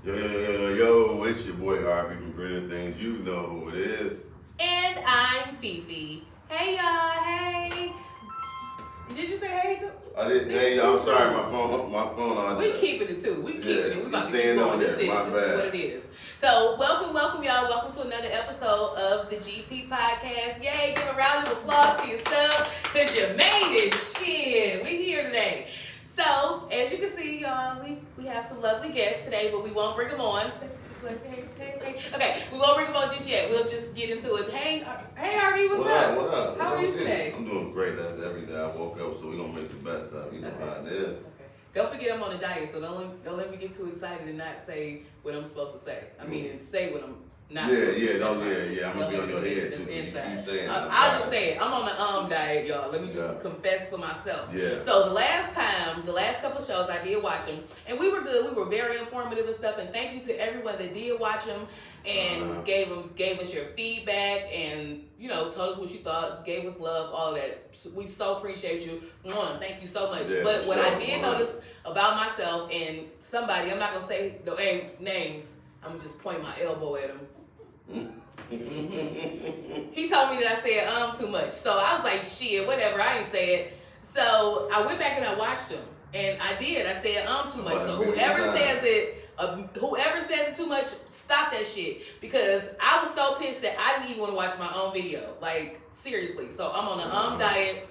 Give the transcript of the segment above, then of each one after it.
Yo, it's your boy Harvey from Grinning Things. You know who it is. And I'm Fifi. Hey y'all, hey. Did you say hey too? I did. Hey y'all, I'm sorry, my phone on. We keeping it too. We keeping it. We about to keep staying on going. there. This My is bad. what it is. So welcome y'all. Welcome to another episode of the GT Podcast. Yay, give a round of applause to yourself because you made it. Shit, we here today. So, as you can see, y'all, we have some lovely guests today, but we won't bring them on. Hey. Okay, we won't bring them on just yet. We'll just get into it. Hey, Harvey, what's up? What up? How are you today? I'm doing great. That's every day I woke up, so we're going to make the best of it. You know how it is. Okay. Don't forget I'm on a diet, so don't let me get too excited and not say what I'm supposed to say. I mean, and say what I'm not supposed to say. I'm going to be on your head, too. You keep saying I'll just say it. I'm on the diet, y'all. Let me just confess for myself. Yeah. So the last couple shows, I did watch them, and we were good. We were very informative and stuff, and thank you to everyone that did watch them and gave us your feedback and, you know, told us what you thought, gave us love, all that. We so appreciate you. Thank you so much. Yeah, but what I did notice about myself and somebody, I'm not going to say no names, I'm going to just point my elbow at him. He told me that I said too much. So I was like, shit, whatever, I ain't say it. So I went back and I watched them. And I did. I said too much. So whoever says it too much, stop that shit. Because I was so pissed that I didn't even want to watch my own video. Like, seriously. So I'm on a diet.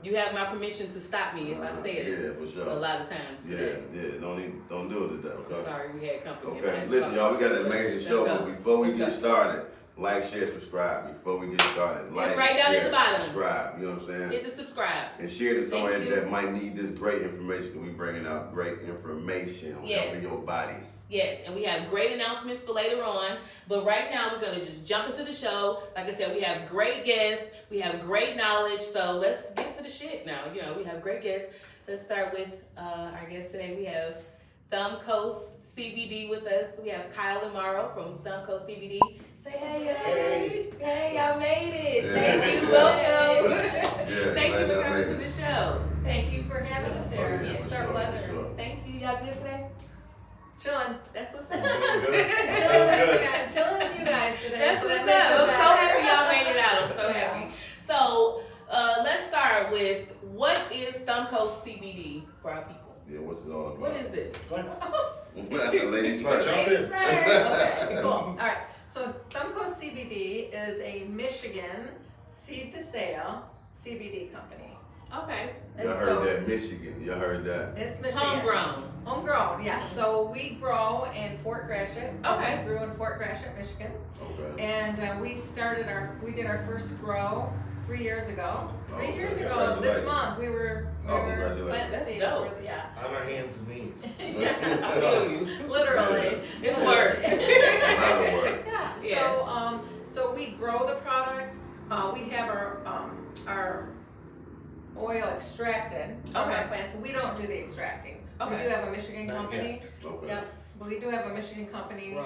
You have my permission to stop me if I say it. Yeah, for sure. A lot of times today. Yeah. Don't do it today, okay? I'm sorry, we had company. Okay, listen, y'all, we got an amazing show, but before we get started, like, share, subscribe. Before we get started, like, it's right down share, at the bottom. Subscribe, you know what I'm saying? Hit the subscribe. And share to somebody that might need this great information, because we bringing out great information on helping your body. Yes, and we have great announcements for later on. But right now, we're going to just jump into the show. Like I said, we have great guests. We have great knowledge. So let's get to the shit now. You know, we have great guests. Let's start with our guests today. We have Thumb Coast CBD with us. We have Kyle and Morrow from Thumb Coast CBD. Say hey. Hey, y'all made it. Yeah. Thank you. Welcome. Thank you for coming to the show. Thank you for having us here. It's our pleasure. Sure. Thank you. Y'all good today? Chilling. That's what's up. Chilling with you guys today. That's what's up. I'm so happy y'all made it out. I'm so happy. So let's start with, what is Thumb Coast CBD for our people? Yeah, what's it all about? What is this? Ladies first. Okay, cool. All right. So Thumb Coast CBD is a Michigan seed-to-sale CBD company. Okay. You heard that, Michigan. You heard that. It's Michigan. Homegrown, yeah. So we grow in Fort Gratiot. Okay. We grew in Fort Gratiot, Michigan. Okay. And we did our first grow 3 years ago. 3 years ago this month we were planting seeds. That's On our hands and knees. Literally. It's work. A lot of work. Yeah. So we grow the product. We have our oil extracted from our plants. We don't do the extracting. We do have a Michigan company. Okay. Yep. We do have a Michigan company,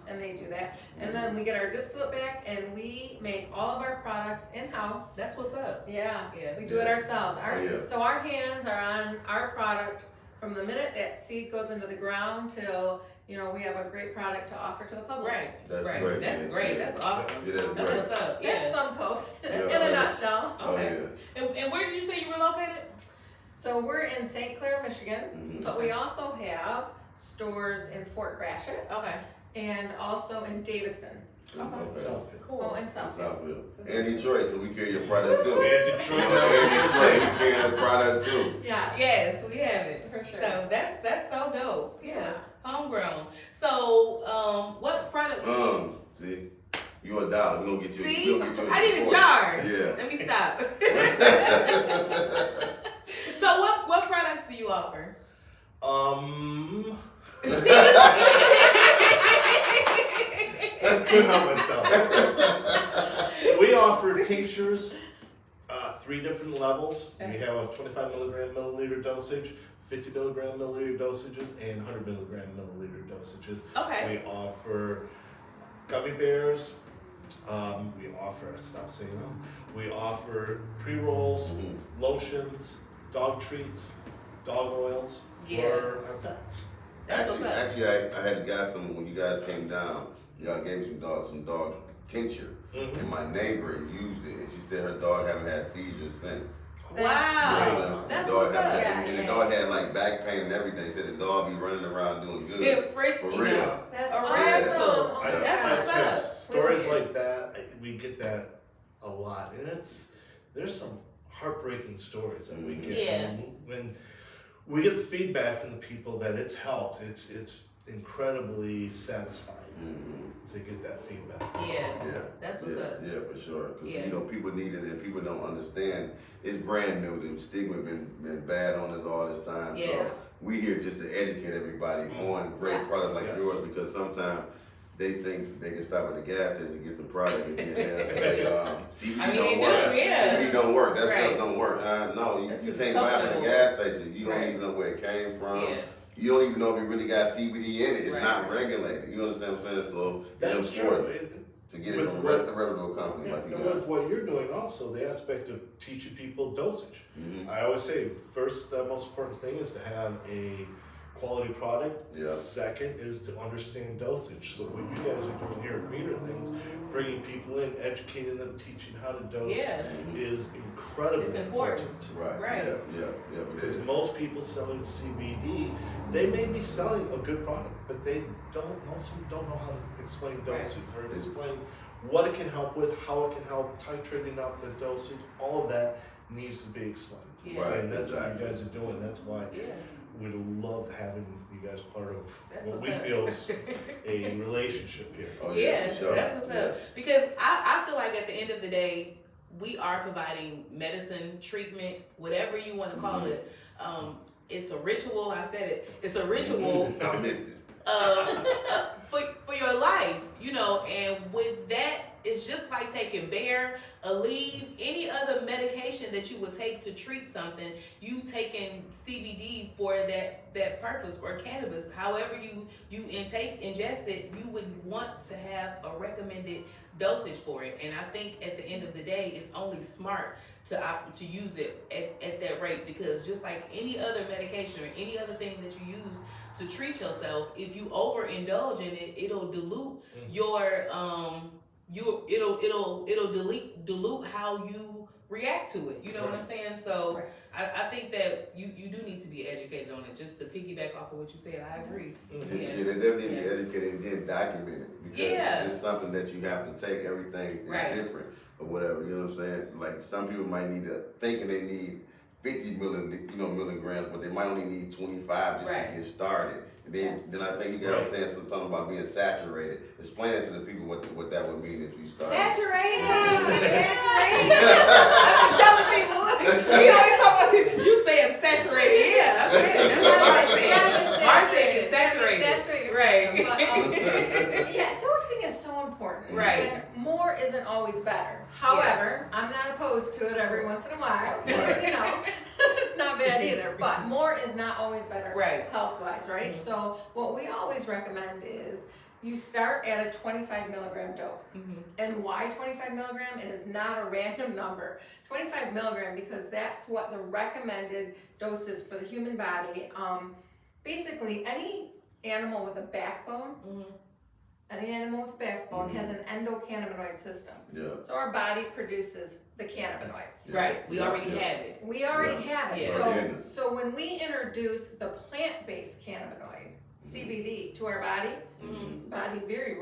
and they do that. And then we get our distillate back, and we make all of our products in-house. That's what's up. Yeah. We do it ourselves. So our hands are on our product from the minute that seed goes into the ground till, you know, we have a great product to offer to the public. Right. That's right. great. That's great. That's awesome. Yeah, that's That's great. what's up. That's Thumb Coast in a nutshell. Okay. And where did you say you were located? So we're in St. Clair, Michigan, but we also have stores in Fort Gratiot. Okay. And also in Davison. Southfield. Cool. Oh, in Southfield. And Detroit, because we carry your product too. And Detroit. We carry the product too. Yeah. Yes, we have it. For sure. So that's so dope. Yeah. Homegrown. So what products? See, you $1. We're gonna get you. See, we'll get you I need a jar. Yeah. Let me stop. So what products do you offer? I couldn't help myself. So we offer tinctures, 3 different levels. We have a 25 milliliter dosage, 50 milliliter dosages, and 100 milliliter dosages. Okay. We offer gummy bears. We offer, we offer pre-rolls, lotions, dog treats, dog oils for our pets. That's what's up. Actually, I had got some when you guys came down. Y'all gave me some dog tincture, and my neighbor used it, and she said her dog haven't had seizures since. Wow, Yeah, that's the dog what's up. and the dog had like back pain and everything. Said the dog be running around doing good. It's frisky For real. now. That's A awesome. rascal. Oh my That's gosh. what's I've up. stories like that. We get that a lot, and there's some heartbreaking stories that we get. Yeah. When we get the feedback from the people that it's helped, it's incredibly satisfying to get that feedback. Yeah. Yeah, That's what's up. Yeah, for sure. Because Yeah. you know people need it and people don't understand. It's brand new. The stigma been bad on us all this time. Yes. So we here just to educate everybody on great Yes. products like Yes. yours because sometimes they think they can stop at the gas station and get some product and then they'll say CBD I mean, don't they work. do, yeah. CBD don't work. That Right. stuff don't work. No, That's you 'cause can't it's buy it at the comfortable. gas station. You don't Right. even know where it came from. Yeah. You don't even know if it really got CBD in it. It's Right. not regulated. You understand what I'm saying? So That's it's true. important to get it With from what- a reputable company Yeah, like you and guys. with what you're doing also, the aspect of teaching people dosage. Mhm. I always say, first, the most important thing is to have a quality product. Yeah. Second is to understand dosage. So what you guys are doing here at Greener Things, bringing people in, educating them, teaching how to dose Yeah. is incredibly It's important. Right. Right. Yeah. Because most people selling CBD, they may be selling a good product, but most of them don't know how to explain dosage or explain what it can help with, how it can help, titrating up the dosage, all of that needs to be explained. Yeah. Right. And that's what Exactly. you guys are doing. That's why Yeah. we love having you guys part of That's what what's we up. feel is a relationship here. Oh, Yeah, for sure. that's what's Yeah. up. Because I feel like at the end of the day, we are providing medicine, treatment, whatever you want to call it. It's a ritual. I said it. It's a ritual I missed it. for your life, you know. And with that, it's just like taking Bear, Aleve, any other medication that you would take to treat something. You taking CBD for that purpose, or cannabis. However you ingest it, you would want to have a recommended dosage for it. And I think at the end of the day, it's only smart to use it at that rate, because just like any other medication or any other thing that you use to treat yourself, if you overindulge in it, it'll dilute your it'll dilute how you react to it. You know what I'm saying? So I think that you do need to be educated on it. Just to piggyback off of what you said, I agree. Yeah, they definitely need to be educated and then document it because Yeah. it's something that you have to take. Everything is Right. different or whatever. You know what I'm saying? Like some people might need thinking they need 50 milligrams, but they might only need 25 just Right. to get started. And then I think you guys were saying something about being saturated. Explain it to the people what that would mean if you started. Saturated. I've been telling people. You always talk about you saying saturated. Yeah, that's it. That's what I said. Mark said it's saturated. Saturate your Right. system. But, yeah, dosing is so important. Right. And more isn't always better. However, I'm not opposed to it every once in a while. Because, you know, it's not bad either. But more is not always better Right. health-wise, right? Mhm. So what we always recommend is you start at a 25 milligram dose. And why 25 milligram? It is not a random number. 25 milligram because that's what the recommended dose is for the human body. Basically, any animal with a backbone, any animal with a backbone has an endocannabinoid system. Yeah. So our body produces the cannabinoids. Right. We already Yeah. have it. We already have it. Yeah. Already in us. So when we introduce the plant-based cannabinoid, CBD, to our body, body very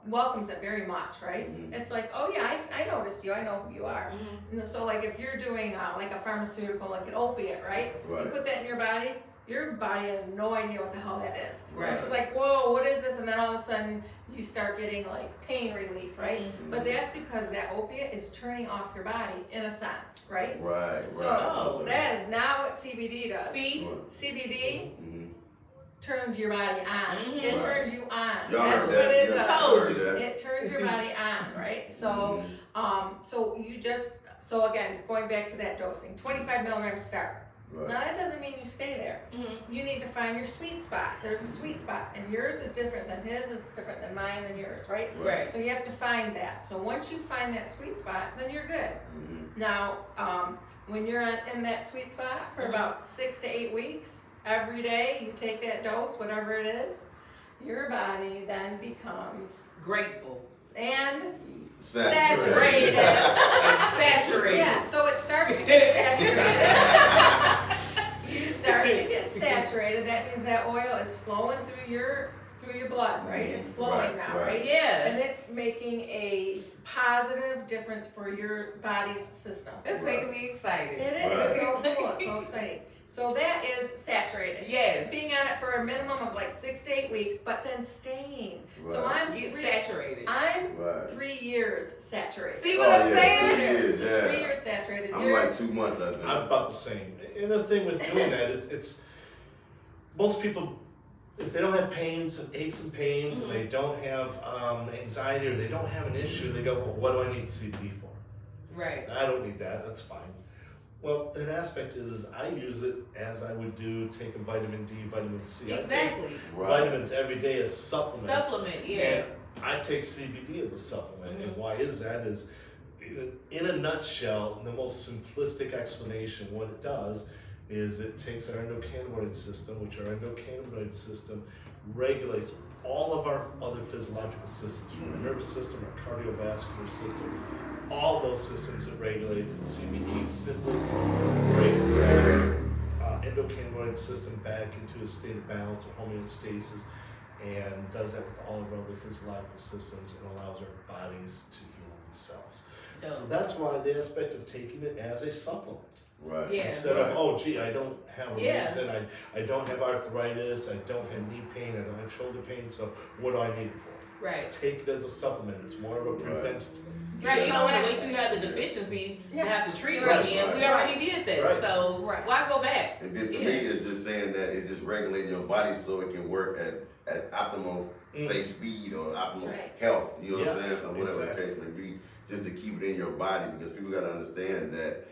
welcomes it very much, right? It's like, oh yeah, I noticed you, I know who you are. And so like if you're doing like a pharmaceutical, like an opiate, right? You Right. put that in your body has no idea what the hell that is. Right. It's just like, whoa, what is this? And then all of a sudden you start getting like pain relief, right? But that's because that opiate is turning off your body in a sense, right? Right. So that is not what CBD does. See? CBD turns your body on. It Mhm. turns you on. Y'all That's heard what that? it Y'all does. Told heard you. that? It turns your body on, right? So, so again, going back to that dosing, 25 milligrams start. Right. Now that doesn't mean you stay there. you need to find your sweet spot. There's a sweet spot, and yours is different than his, is different than mine, than yours, right? Right. So you have to find that. So once you find that sweet spot, then you're good. Now, when you're in that sweet spot for about 6 to 8 weeks, every day you take that dose, whatever it is, your body then becomes Grateful. and Saturated. Saturated. Yeah, so it starts to get saturated. You start to get saturated. That means that oil is flowing through your blood, right? It's flowing now, right? Yeah. And it's making a positive difference for your body's system. That's making me excited. It is. It's so cool. It's so exciting. So that is saturated. Yes. Being on it for a minimum of like 6 to 8 weeks, but then staying. So I'm saturated. I'm 3 years saturated. See what I'm saying? 3 years. Yeah. 3 years saturated. I'm like 2 months, I think. I'm about the same. And the thing with doing that, it's most people, if they don't have pains, aches and pains, and they don't have anxiety, or they don't have an issue, they go, well, what do I need CBD for? Right. I don't need that, that's fine. Well, that aspect is I use it as I would take a vitamin D, vitamin C. Exactly. I take vitamins every day as supplements. Supplement, yeah. And I take CBD as a supplement. And why is that? Is in a nutshell, the most simplistic explanation, what it does is it takes our endocannabinoid system, which our endocannabinoid system regulates all of our other physiological systems, from our nervous system, our cardiovascular system, all those systems it regulates. And CBD simply brings that endocannabinoid system back into a state of balance or homeostasis, and does that with all of our other physiological systems, and allows our bodies to heal themselves. So that's why the aspect of taking it as a supplement. Right. Yeah. Instead of, oh gee, I don't have a Yeah. reason, I don't have arthritis, I don't have knee pain, I don't have shoulder pain, so what do I need it for? Right. Take it as a supplement. It's more of a preventative. Right, you don't want to wait till you have the deficiency to have to treat it Right. again. We already did that, Right. so why go back? And then for me, it's just saying that it's just regulating your body so it can work at optimal, say, speed or optimal health. You know what I'm saying? So whatever the case may be, just to keep it in your body, because people got to understand that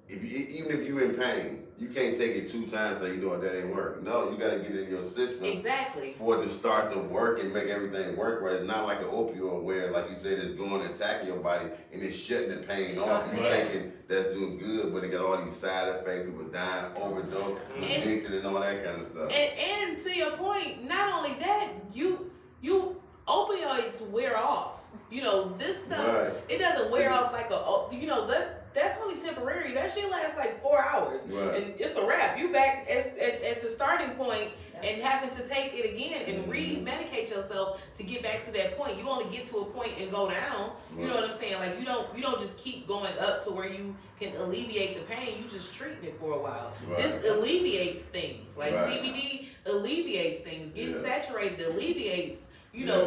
even if you're in pain, you can't take it 2 times so you know that ain't work. No, you got to get it in your system. Exactly. For it to start to work and make everything work right. It's not like an opioid where, like you said, it's going and attacking your body and it's shutting the pain off. You're thinking that's doing good, but it got all these side effects, people dying, overdose, addicted, and all that kind of stuff. And to your point, not only that, you opioids wear off. You know, this stuff, it doesn't wear off like that's only temporary. That shit lasts like 4 hours. Right. And it's a wrap. You back at the starting point and having to take it again and re-medicate yourself to get back to that point. You only get to a point and go down. You know what I'm saying? Like you don't just keep going up to where you can alleviate the pain. You just treating it for a while. Right. This alleviates things. Like CBD alleviates things. Getting saturated alleviates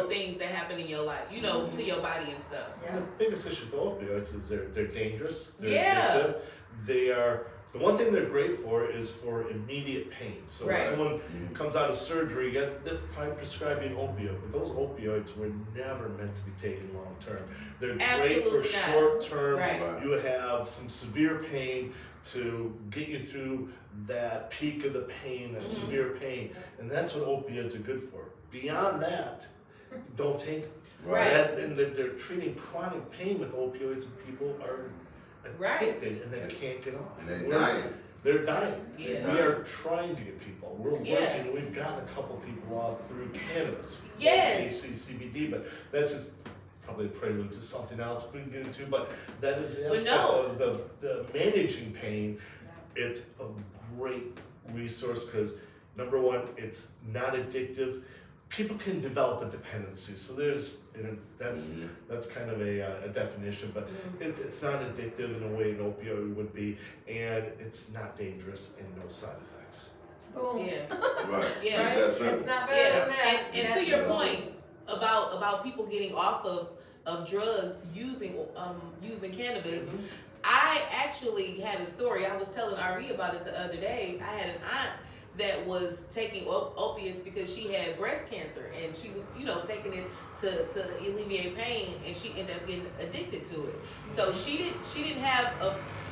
things that happen in your life, to your body and stuff. Yeah. The biggest issue with opioids is they're dangerous, they're addictive. They are, the one thing they're great for is for immediate pain. So if someone comes out of surgery, they're probably prescribed an opioid, but those opioids were never meant to be taken long term. They're great for short term. Right. You have some severe pain to get you through that peak of the pain, that severe pain, and that's what opioids are good for. Beyond that, don't take them. And they're treating chronic pain with opioids, and people are addicted and they can't get off. And they're dying. They're dying. Yeah. We are trying to get people. We're working. We've gotten a couple people off through cannabis, Yes. THC, CBD, but that's just probably a prelude to something else we can get into. But that is the aspect of the managing pain. It's a great resource because number one, it's not addictive. People can develop a dependency, so there's that's kind of a definition, but it's not addictive in a way an opioid would be, and it's not dangerous and no side effects. Boom. Yeah. Right. Yeah. It's that simple. It's not better than that. And to your point about people getting off of drugs using cannabis, I actually had a story. I was telling RE about it the other day. I had an aunt that was taking opiates because she had breast cancer, and she was, taking it to alleviate pain, and she ended up getting addicted to it. So she didn't have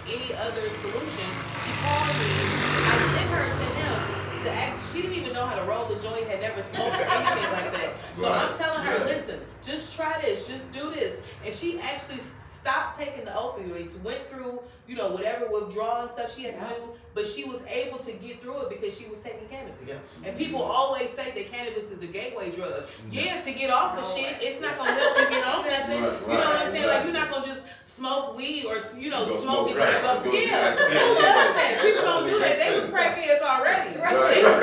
any other solution. She called me. I sent her to him, know how to roll the joint, had never smoked or anything like that. So I'm telling her, listen, just try this, just do this. And she actually stopped taking the opioids, went through, whatever withdrawal and stuff she had to do, but she was able to get through it because she was taking cannabis. Yes. And people always say that cannabis is a gateway drug. Yeah, to get off of shit, it's not gonna help you get on nothing. You know what I'm saying? Like, you're not gonna just smoke weed or smoke it. Who does that? People don't do that. They was crackheads already. They was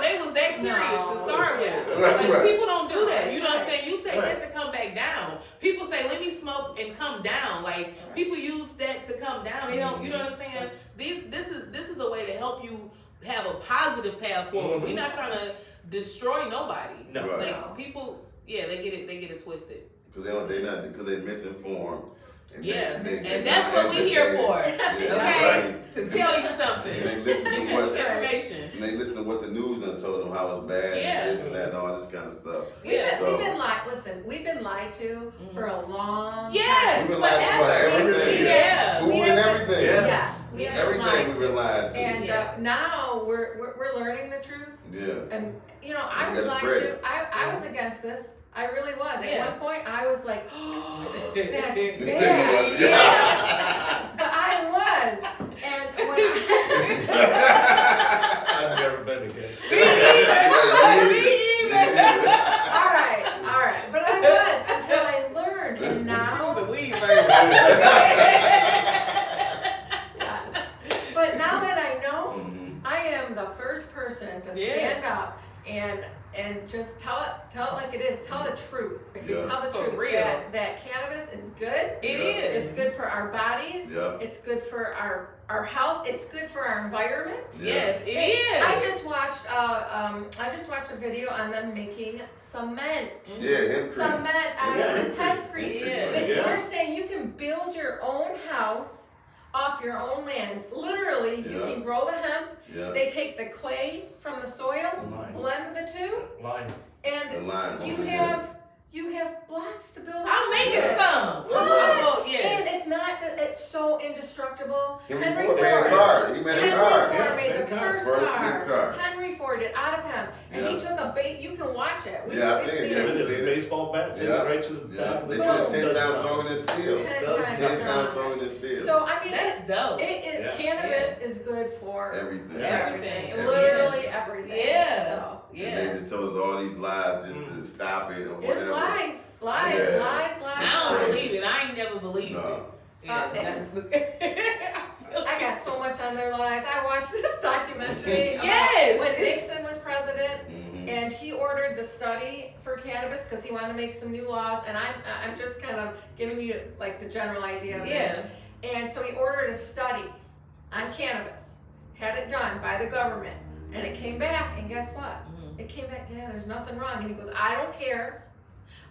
they was that curious to start with. Like, people don't do that. You know what I'm saying? You take that to come back down. People say, let me smoke and come down. Like, people use that to come down. They don't, you know what I'm saying? This is a way to help you have a positive path forward. We're not trying to destroy nobody. No. Like, people, they get it twisted. Because they're misinformed. And and that's what we're here for. Okay? To tell you something. And they listen to what information. And they listen to what the news done told them how it's bad and this and that and all this kind of stuff. We've been lied. Listen, we've been lied to for a long time. We've been lied to about everything. Food and everything. Yes. Everything we've been lied to. And now we're learning the truth. Yeah. And I was lied to. I was against this. I really was. At one point, I was like, oh, that's bad. But I was. And when I've never been against it. All right. But I was until I learned. And now. But now that I know, I am the first person to stand up and just tell it like it is. Tell the truth. Tell the truth. That cannabis is good. It is. It's good for our bodies. Yeah. It's good for our health. It's good for our environment. Yes, it is. I just watched a video on them making cement. Hempcrete. Cement out of hempcrete. Yeah. They're saying you can build your own house off your own land. Literally, you can grow the hemp. Yeah. They take the clay from the soil, blend the two, and you have blocks to build. I'm making some. And it's so indestructible. Henry Ford made a car. He made a car. Henry Ford made the first car. car. Henry Ford did out of hemp. And he took a bait. You can watch it. I see it. With a baseball bat, take it right to the back of the They said it's 10 times stronger than steel. 10 times stronger than steel. So, I mean, that's dope. Cannabis is good for everything. Literally everything. And they just told us all these lies just to stop it or whatever. It's lies. I don't believe it. I ain't never believed it. I got so much on their lies. I watched this documentary when Nixon was president, and he ordered the study for cannabis because he wanted to make some new laws. And I'm just kind of giving you like the general idea of this. And so he ordered a study on cannabis, had it done by the government, and it came back. And guess what? It came back. There's nothing wrong. And he goes, I don't care.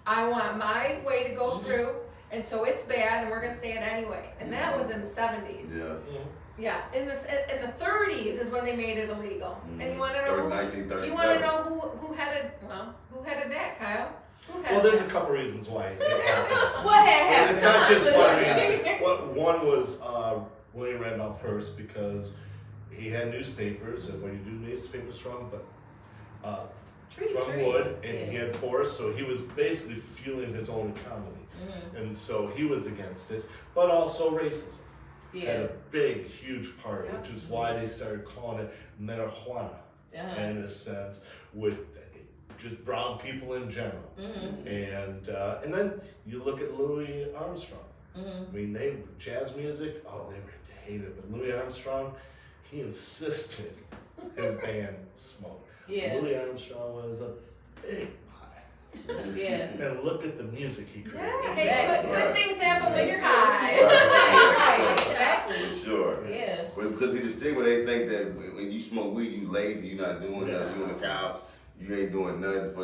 I want my way to go through. And so it's bad, and we're gonna say it anyway. And that was in the 70s. In the 30s is when they made it illegal. And you want to know who headed that, Kyle? Well, there's a couple reasons why it happened. What had happened? It's not just one reason. One was William Randolph Hearst, because he had newspapers, and when you do newspapers from wood, and he had forests, so he was basically fueling his own economy. And so he was against it, but also racism had a big, huge part, which is why they started calling it marijuana in a sense, with just brown people in general. And then you look at Louis Armstrong. I mean, jazz music, they were hated, but Louis Armstrong, he insisted his band smoke. Louis Armstrong was a big pie. And look at the music he created. Good things happen when you're high. Exactly. For sure. Well, because the stigma, they think that when you smoke weed, you lazy, you're not doing nothing, you on the couch, you ain't doing nothing for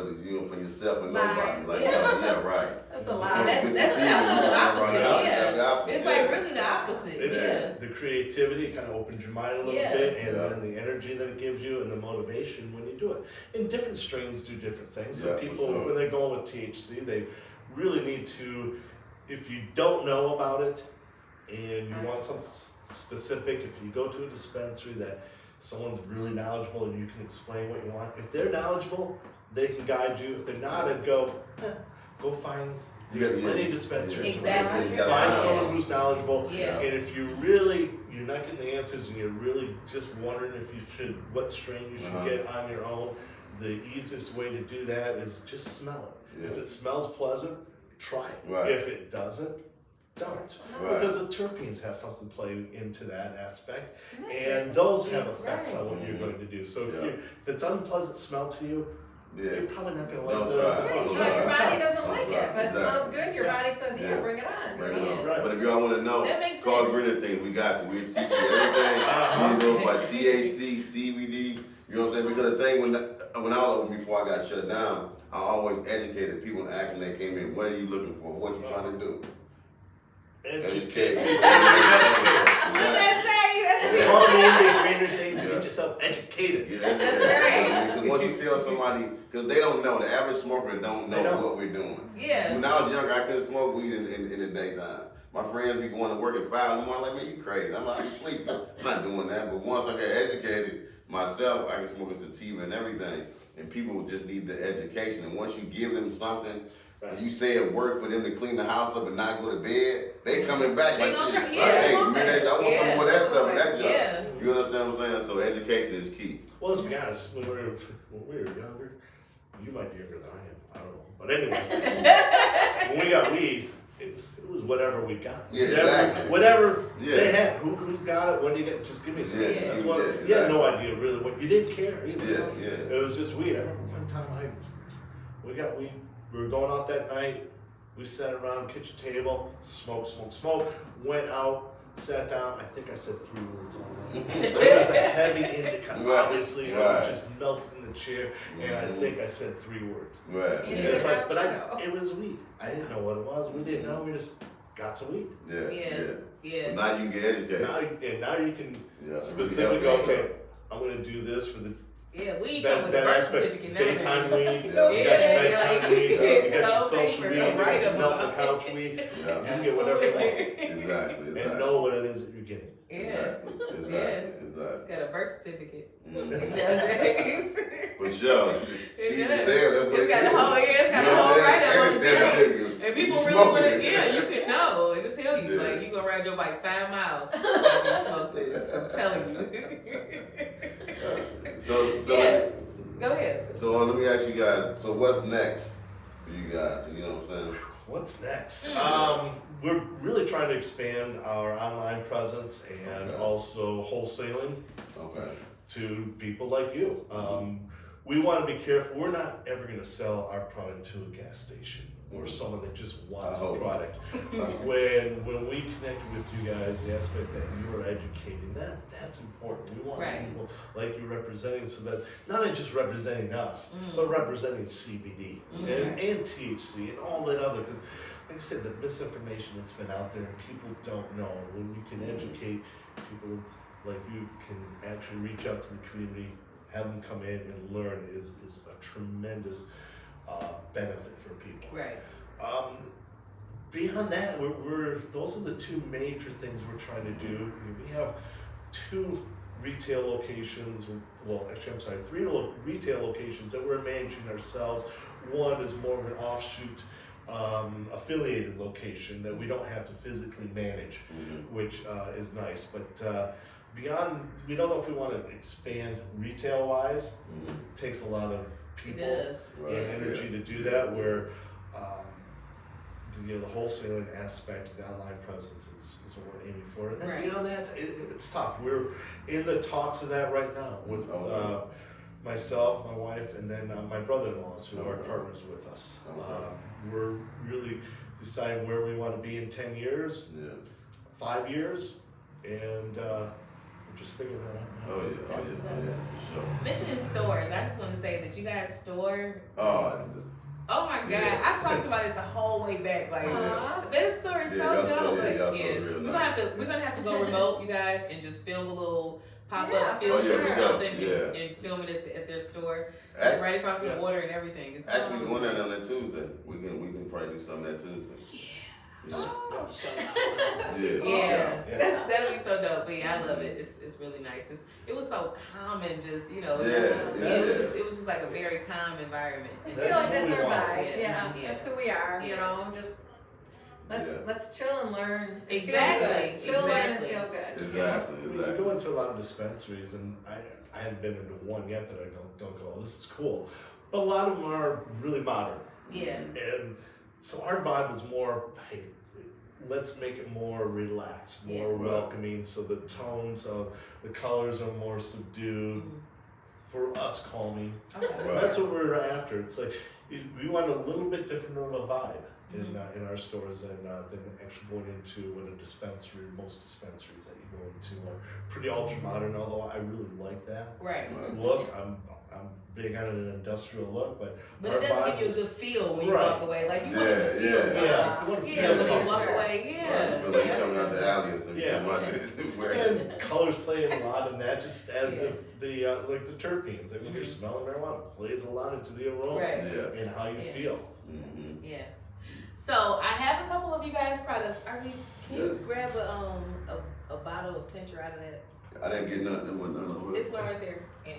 yourself and nobody. Like, right. That's a lie. That's the opposite. It's like really the opposite. The creativity kind of opens your mind a little bit, and then the energy that it gives you and the motivation when you do it. And different strains do different things. Some people, when they go with THC, they really need to, if you don't know about it and you want something specific, if you go to a dispensary that someone's really knowledgeable and you can explain what you want. If they're knowledgeable, they can guide you. If they're not, I'd go find. There's plenty of dispensaries. Exactly. Find someone who's knowledgeable. Yeah. And if you're not getting the answers and you're really just wondering what strain you should get on your own, the easiest way to do that is just smell it. Yeah. If it smells pleasant, try it. Right. If it doesn't, don't. Right. Because the terpenes have something to play into that aspect. And those have effects on what you're going to do. So if it's unpleasant smell to you, you're probably not going to like it. Your body doesn't like it, but it smells good. Your body says, bring it on. Right. But if y'all want to know, call Greener Things. We got you. We teach you everything. You know about THC, CBD. You know what I'm saying? Because the thing when I was open before I got shut down, I always educated people and asked when they came in, what are you looking for? What you trying to do? Educate. What's that say? Call me Greener Things to get yourself educated. That's right. Because once you tell somebody, because they don't know, the average smoker don't know what we're doing. Yeah. When I was younger, I couldn't smoke weed in the daytime. My friends be going to work at 5 in the morning, like, man, you crazy. I'm like, I'm sleeping. I'm not doing that. But once I got educated myself, I can smoke a sativa and everything. And people just need the education. And once you give them something, and you say it worked for them to clean the house up and not go to bed, they coming back like, hey, man, I want some more of that stuff and that junk. Yeah. You understand what I'm saying? So education is key. Well, let's be honest, when we were younger, you might be younger than I am, I don't know. But anyway, when we got weed, it was whatever we got. Yeah, exactly. Whatever they had. Who's got it? What do you get? Just give me some. That's what you had no idea really what you didn't care either. Yeah. It was just weed. I remember one time we got weed. We were going out that night. We sat around the kitchen table, smoke. Went out, sat down. I think I said 3 words on that. It was a heavy indica. Obviously, I just melted in the chair, and I think I said 3 words. Right. And it's like, but it was weed. I didn't know what it was. We didn't know. We just got some weed. Yeah. Now you can get educated. Now you can specifically go, okay, I'm going to do this for the. Weed come with a birth certificate now. Daytime weed, you got your nighttime weed, you got your social weed, you got your melt the couch weed. You can get whatever you want. Exactly. And know what it is that you're getting. Exactly. It's got a birth certificate. For sure. See, that's what it's got the whole, it's got the whole write-up on the series. And people really want to, you can know. It'll tell you, like, you gonna ride your bike 5 miles after you smoke this. I'm telling you. So go ahead. So let me ask you guys. So what's next for you guys? You know what I'm saying? What's next? We're really trying to expand our online presence and also wholesaling to people like you. We want to be careful. We're not ever going to sell our product to a gas station or someone that just wants a product. When we connect with you guys, the aspect that you are educating, that's important. We want people like you representing, so that not only just representing us, but representing CBD and THC and all that other, because like I said, the misinformation that's been out there and people don't know. When you can educate people like you, can actually reach out to the community, have them come in and learn is a tremendous benefit for people. Right. Beyond that, those are the 2 major things we're trying to do. We have 2 retail locations. Well, actually, I'm sorry, 3 retail locations that we're managing ourselves. One is more of an offshoot, affiliated location that we don't have to physically manage, which is nice. But beyond, we don't know if we want to expand retail-wise. It takes a lot of people and energy to do that, where the wholesaling aspect, the online presence is what we're aiming for. And then beyond that, it's tough. We're in the talks of that right now with myself, my wife, and then my brother-in-laws who are partners with us. We're really deciding where we want to be in 10 years, 5 years, and we're just figuring that out now. Oh yeah, for sure. Mentioning stores, I just want to say that you guys store. Oh my God, Yeah. I talked about it the whole way back. Like this store is so dope. We're gonna have to go remote, you guys, and just film a little pop-up field trip or something and film it at their store. It's right across the water and everything. It's actually going down on that Tuesday. We can probably do something that Tuesday. Oh. That'll be so dope. But yeah, I love it. It's really nice. It was so calm and just, you know, it was just like a very calm environment. I feel like that's our vibe. Yeah. That's who we are. You know, just let's chill and learn. And Exactly. Feel good. Chill, learn, and feel good. Exactly. We go into a lot of dispensaries, and I haven't been into one yet that I don't go, oh, this is cool. But a lot of them are really modern. Yeah. And so our vibe was more, hey, let's make it more relaxed, more welcoming, so the tones of the colors are more subdued. For us, calming. Okay. And that's what we're after. It's like we want a little bit different of a vibe in our stores than actually going into what a dispensary. Most dispensaries that you go into are pretty ultra modern. Although I really like that look. I'm big on an industrial look, but it doesn't give you a good feel when you walk away. Like you want to feel when you walk away, I feel like you're coming out the alley or something. And colors play a lot in that, just as if the like the terpenes. I mean, you're smelling marijuana plays a lot into the aroma and how you feel. Yeah. So I have a couple of you guys' products. Can you grab a bottle of tincture out of that? I didn't get nothing. This one right there. Yeah.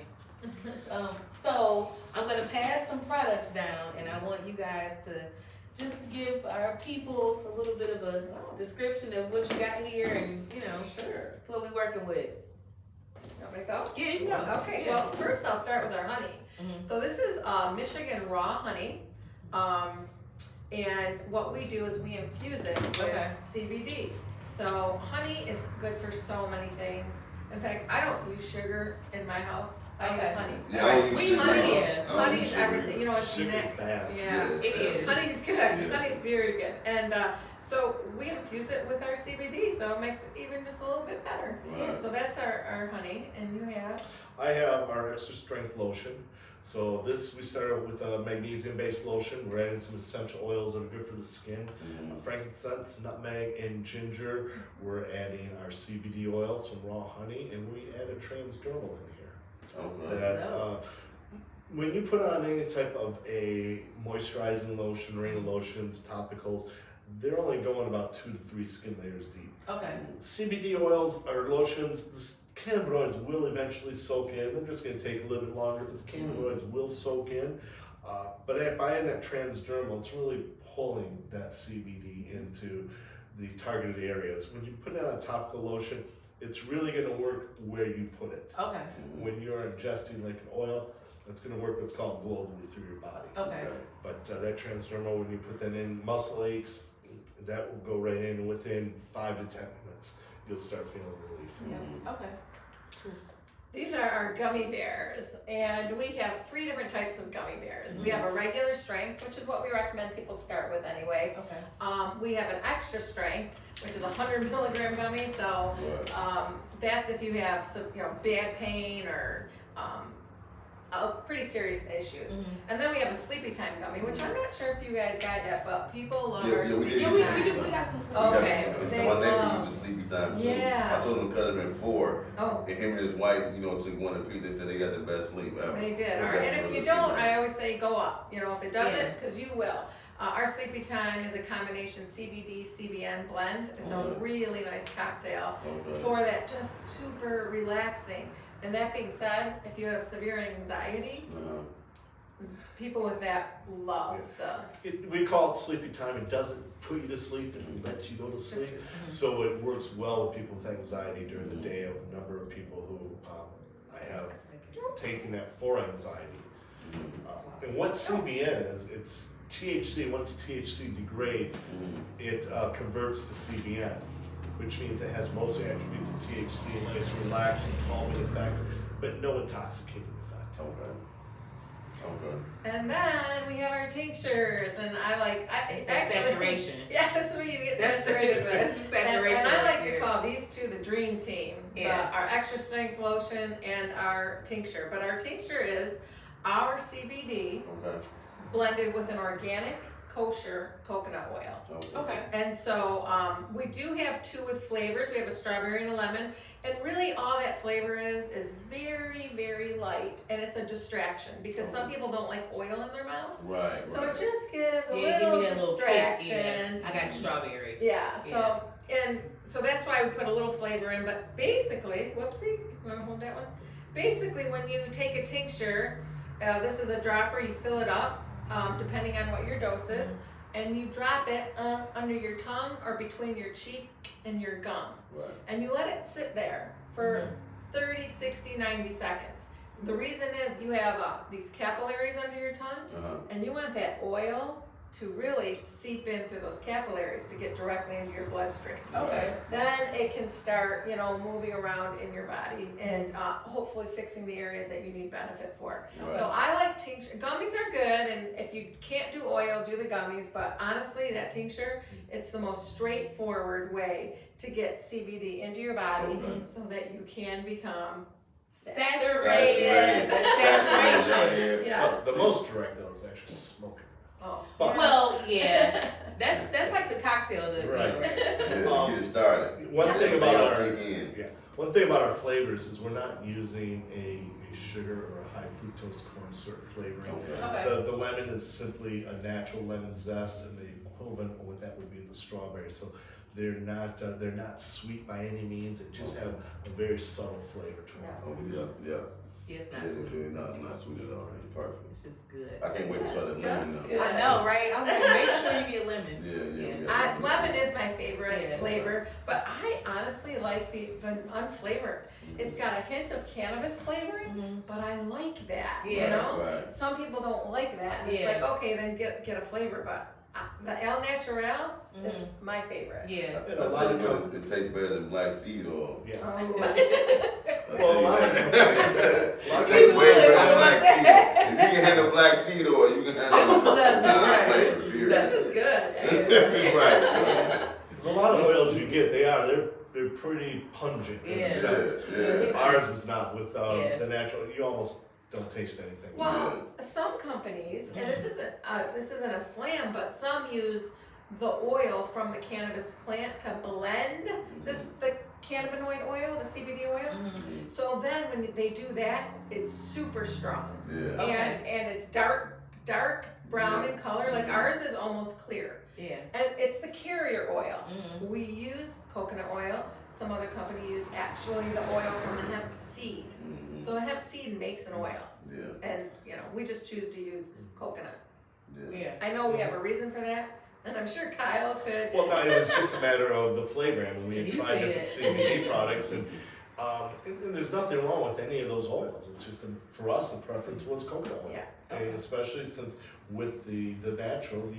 So I'm gonna pass some products down, and I want you guys to just give our people a little bit of a description of what you got here, and what we working with. You want me to go? Yeah, you can go. Okay. Well, first I'll start with our honey. So this is Michigan raw honey, and what we do is we infuse it with CBD. So honey is good for so many things. In fact, I don't use sugar in my house. I use honey. Yeah, I don't use sugar. Honey's everything. You know, it's sugar's bad. Yeah, it is. Honey's good. Yeah. Honey's very good. And so we infuse it with our CBD, so it makes it even just a little bit better. Right. So that's our honey, and you have? I have our extra strength lotion. So this, we started with a magnesium-based lotion. We're adding some essential oils that are good for the skin. Frankincense, nutmeg, and ginger. We're adding our CBD oil, some raw honey, and we add a transdermal in here. That when you put on any type of a moisturizing lotion or any lotions, topicals, they're only going about 2 to 3 skin layers deep. Okay. CBD oils or lotions, cannabinoids will eventually soak in. They're just going to take a little bit longer, but the cannabinoids will soak in. But by adding that transdermal, it's really pulling that CBD into the targeted areas. When you put it on a topical lotion, it's really going to work where you put it. Okay. When you're ingesting like an oil, it's going to work what's called globally through your body. Okay. But that transdermal, when you put that in muscle aches, that will go right in within 5 to 10 minutes. You'll start feeling relief. Yeah. Okay. Cool. These are our gummy bears, and we have 3 different types of gummy bears. We have a regular strength, which is what we recommend people start with anyway. Okay. We have an extra strength, which is a 100 milligram gummy. So that's if you have some, bad pain or pretty serious issues. And then we have a sleepy time gummy, which I'm not sure if you guys got yet, but people love our sleepy time. We got some sleepy time. Okay. My nephew used a sleepy time too. Yeah. I told him to cut him in 4. Oh. And him and his wife, took one apiece. They said they got the best sleep ever. They did. All right. And if you don't, I always say go up. If it doesn't, because you will. Our sleepy time is a combination CBD CBN blend. It's a really nice cocktail for that, just super relaxing. And that being said, if you have severe anxiety, people with that love we call it sleepy time. It doesn't put you to sleep, it lets you go to sleep. So it works well with people with anxiety during the day. A number of people who I have taken that for anxiety. And what CBN is, it's THC. Once THC degrades, it converts to CBN, which means it has most attributes of THC, a nice relaxing, calming effect, but no intoxicating effect. Okay. And then we have our tinctures, and It's saturation. Yes, we get saturated with. That's the saturation. And I like to call these 2 the dream team. Yeah. Our extra strength lotion and our tincture. But our tincture is our CBD blended with an organic kosher coconut oil. Okay. And so we do have 2 with flavors. We have a strawberry and a lemon. And really all that flavor is very, very light, and it's a distraction because some people don't like oil in their mouth. Right. So it just gives a give little me that distraction. Little I got strawberry. Yeah, so that's why we put a little flavor in, but basically, whoopsie, you wanna hold that one? Basically, when you take a tincture, this is a dropper, you fill it up, depending on what your dose is, and you drop it under your tongue or between your cheek and your gum. Right. And you let it sit there for 30, 60, 90 seconds. The reason is you have these capillaries under your tongue, and you want that oil to really seep in through those capillaries to get directly into your bloodstream. Okay. Then it can start, moving around in your body and hopefully fixing the areas that you need benefit for. Right. So I like tincture. Gummies are good, and if you can't do oil, do the gummies. But honestly, that tincture, it's the most straightforward way to get CBD into your body so that you can become Saturated. Saturation. Yes. The most direct though is actually smoking. Oh. But- Well, yeah, that's like the cocktail. Right. Yeah, get it started. One thing about our one thing about our flavors is we're not using a sugar or a high fructose corn syrup flavoring. Okay. The lemon is simply a natural lemon zest, and the equivalent of what that would be the strawberry. So they're not sweet by any means. They just have a very subtle flavor to them. Oh, yeah. Yeah, it's not It's sweet. good. Not sweet at all. It's perfect. It's just good. I can't wait to try It's that lemon just now. good. I know, right? I'm like, make sure you get lemon. Yeah. Lemon is my favorite Yeah. flavor, but I honestly like the unflavored. It's got a hint of cannabis flavoring, but I like that. Yeah. Right. Some people don't like that. And It's Yeah. like, okay, then get a flavor, but the El Natural is my favorite. Yeah. And I a lot tell of you com- what, it tastes better than black seed oil. yeah. Oh. Well, a lot of companies, It tastes way better than black seed oil. If you can handle black seed oil, you can handle non-flavored. Period. This is good. Right. Because a lot of oils you get, they're pretty pungent in Yeah. a sense. Yeah. Ours is not. With Yeah. the natural, you almost don't taste anything. Well, some companies, and this isn't a slam, but some use the oil from the cannabis plant to blend the cannabinoid oil, the CBD oil. So then when they do that, it's super strong. Yeah. Okay. And it's dark brown in color. Like ours is almost clear. Yeah. And it's the carrier oil. We use coconut oil. Some other company use actually the oil from the hemp seed. So the hemp seed makes an oil. Yeah. And we just choose to use coconut. Yeah. I know we have a reason for that, and I'm sure Kyle could. Well, no, it's just a matter of the flavor. I mean, we He tried different said. CBD products, and there's nothing wrong with any of those oils. It's just for us, the preference was coconut oil. Yeah. And especially since with the natural,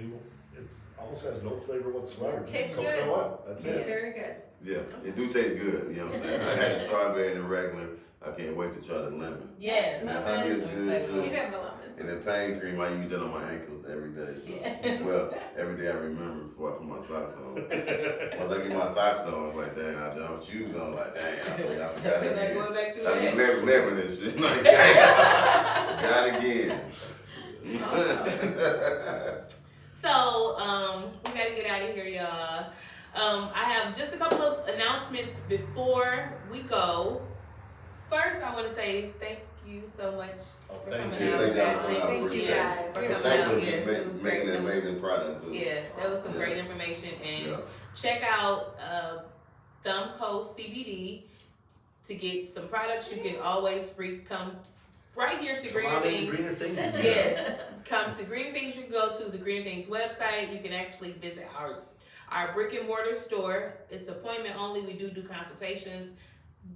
it's almost has no flavor whatsoever. Just Tastes coconut good. oil. That's It's it. very good. Yeah. It do taste good. You know what I'm saying? I had the strawberry and the regular. I can't wait to try the lemon. Yes. And the honey is good too. You have the lemon. And the pain cream, I use that on my ankles every day. So, Yes. well, every day I remember before I put my socks on. Once I get my socks on, it's like, dang, I don't have shoes on. Like, dang, I forgot Like again. going back to I that. be living this shit. Like, dang, got again. So, we gotta get out of here, y'all. I have just a couple of announcements before we go. First, I want to say thank you so much for thank coming you. out. Thank y'all for Thank coming. Thank you Appreciate it. guys. For We coming Thank out. you Yes, for it was making great. an That was- amazing product too. Yeah, that was some Yeah. great information. And Yeah. check out Thumb Coast CBD to get some products. You can always come right here to Come Greener on in, Things. greener things. Yes, come to Greener Things. You can go to the Greener Things website. You can actually visit our brick and mortar store. It's appointment only. We do consultations.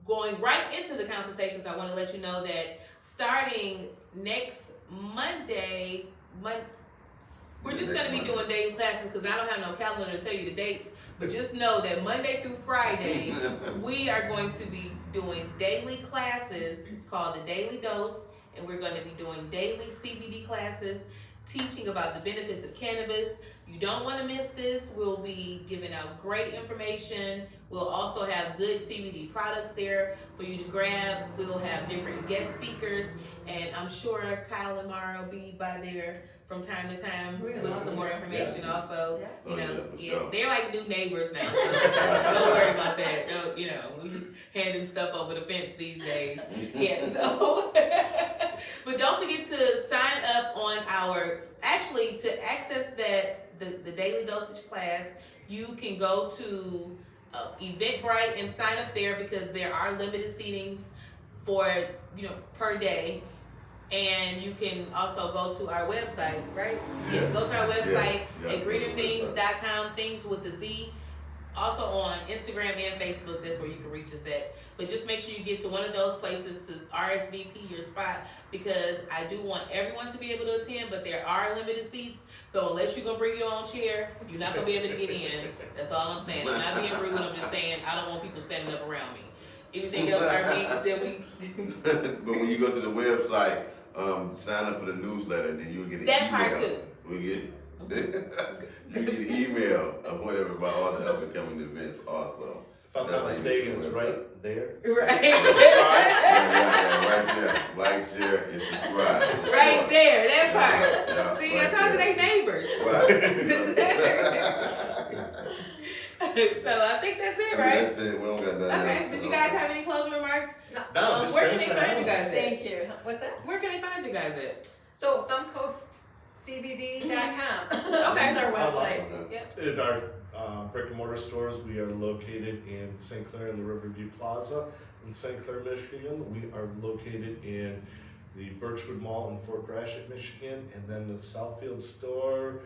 Going right into the consultations, I want to let you know that starting next Monday, we're just going to be doing daily classes because I don't have no calendar to tell you the dates. But just know that Monday through Friday, we are going to be doing daily classes. It's called the Daily Dose, and we're going to be doing daily CBD classes. teaching about the benefits of cannabis. You don't want to miss this. We'll be giving out great information. We'll also have good CBD products there for you to grab. We'll have different guest speakers, and I'm sure Kyle and Mara will be by there from time to time with some more information also. Sure. They're like new neighbors now, so don't worry about that. We just handing stuff over the fence these days. So but don't forget to sign up on to access the daily dosage class. You can go to Eventbrite and sign up there, because there are limited seatings for per day. And you can also go to our website, right? Yeah. Go to our website Yeah. at greenerthings.com, things with the Z. Also on Instagram and Facebook, that's where you can reach us at. But just make sure you get to one of those places to RSVP your spot, because I do want everyone to be able to attend, but there are limited seats. So unless you're going to bring your own chair, you're not going to be able to get in. That's all I'm saying. I'm not being rude, I'm just saying I don't want people standing up around me. Anything else, But when you go to the website, sign up for the newsletter, and then you'll get an email. That part too. You get an email or whatever about all the up and coming events also. If I'm not mistaken, it's right there. Right. Yeah, right there. Like, share, and subscribe. Right there, that part. Yeah, See, right I told you there. they neighbors. Right. So I think that's it, right? That's it. We don't got that. Okay. Did you guys have any closing remarks? No, just where can thanks they for find you having guys us. at? Thank you. What's that? Where can they find you guys at? So Thumb Coast CBD.com. Okay. That's our I love website. it. Yep. In our brick and mortar stores, we are located in St. Clair in the Riverview Plaza in St. Clair, Michigan. We are located in the Birchwood Mall in Fort Gratiot, Michigan, and then the Southfield store.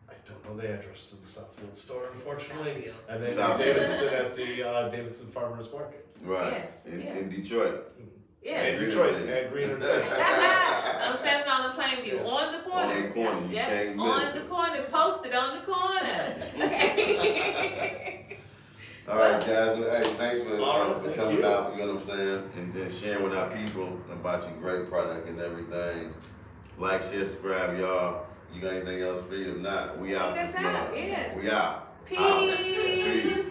I don't know the address to the Southfield store, unfortunately. Southfield. And then Southfield. Davidson at the Davidson Farmers Market. Right. In Detroit. Yeah. And Detroit, and Greener Things. I'm standing on the Plainview, Yes. on the corner. On the corner, you Yep, can't on miss the it. corner, posted on the corner. Okay. All right, guys. Hey, thanks for Thank coming you. out. You know what I'm saying, and then sharing with our people about your great product and everything. Like, share, subscribe, y'all. You got anything else for you? If not, we out That's this out, month. yeah. We out. Peace. Out. Peace.